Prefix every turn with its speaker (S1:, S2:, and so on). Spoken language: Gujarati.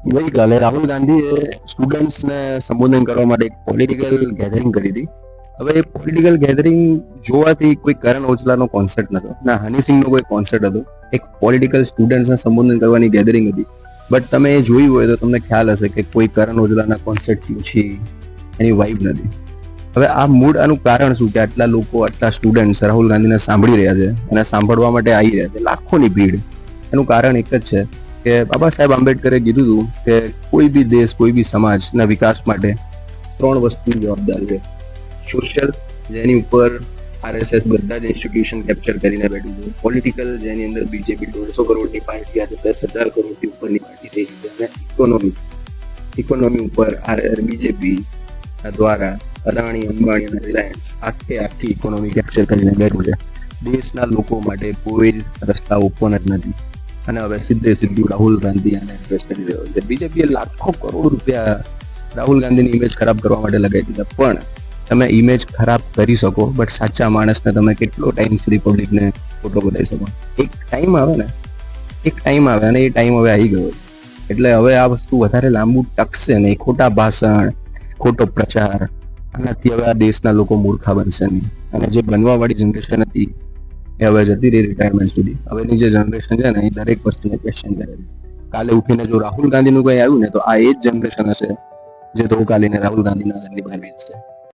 S1: ગઈકાલે રાહુલ ગાંધીએ સ્ટુડન્ટ્સને સંબોધન કરવા માટે એક પોલિટિકલ ગેધરિંગ કરી હતી. હવે એ પોલિટિકલ ગેધરિંગ જોવાથી કોઈ કરણ ઓજલાનો કોન્સર્ટ નતો, ના હનીસિંહનો કોઈ કોન્સર્ટ હતો. એક પોલિટિકલ સ્ટુડન્ટ્સને સંબોધન કરવાની ગેધરિંગ હતી. બટ તમે એ જોયું હોય તો તમને ખ્યાલ હશે કે કોઈ કરણ ઓજલાના કોન્સર્ટથી ઓછી એની વાઇબ નથી. હવે આ મૂડ, આનું કારણ શું કે આટલા લોકો, આટલા સ્ટુડન્ટ્સ રાહુલ ગાંધીને સાંભળી રહ્યા છે અને સાંભળવા માટે આવી રહ્યા છે, લાખોની ભીડ. એનું કારણ એક જ છે કે બાબા સાહેબ આંબેડકરે કીધું હતું કે કોઈ બી દેશ, કોઈ બી સમાજના વિકાસ માટે 3 વસ્તુની જવાબદારી છે. સોશિયલ, જેની ઉપર આરએસએસ બધા જ ઇન્સ્ટિટ્યુશન કેપ્ચર કરીને બેઠું છે. પોલિટિકલ, જેની અંદર બીજેપી 150 કરોડની પાર્ટી, આજે 10,000 કરોડથી ઉપરની પાર્ટી થઈ છે. અને ઇકોનોમી ઉપર બીજેપી દ્વારા અદાણી, અંબાણી અને રિલાયન્સ આખી ઇકોનોમી કેપ્ચર કરીને બેઠું છે. દેશના લોકો માટે કોઈ રસ્તા ઓપન જ નથી. અને હવે સીધું રાહુલ ગાંધી આને ઇન્વેસ્ટ કરી રહ્યો છે. બીજેપીએ લાખો કરોડ રૂપિયા રાહુલ ગાંધીની ઇમેજ ખરાબ કરવા માટે લગાવી દીધા. પણ તમે ઇમેજ ખરાબ કરી શકો, બટ સાચા માણસને તમે કેટલો ટાઈમ સુધી પબ્લિકને ફોટો બતાવી શકો? એક ટાઈમ આવે અને એ ટાઈમ હવે આવી ગયો. એટલે હવે આ વસ્તુ વધારે લાંબુ ટકશે નહીં. ખોટા ભાષણ, ખોટો પ્રચાર, આનાથી હવે આ દેશના લોકો મૂર્ખા બનશે નહીં. અને જે બનવા વાળી જનરેશન હતી એ હવે જતી રહી રિટાયરમેન્ટ સુધી. હવેની જે જનરેશન છે ને, એ દરેક વસ્તુને ક્વેશ્ચન કરે છે. કાલે ઉઠીને જો રાહુલ ગાંધીનું કંઈ આવ્યું ને, તો આ એ જ જનરેશન હશે જે ધોકાલીને રાહુલ ગાંધીના ઘરની બહાર બેસશે.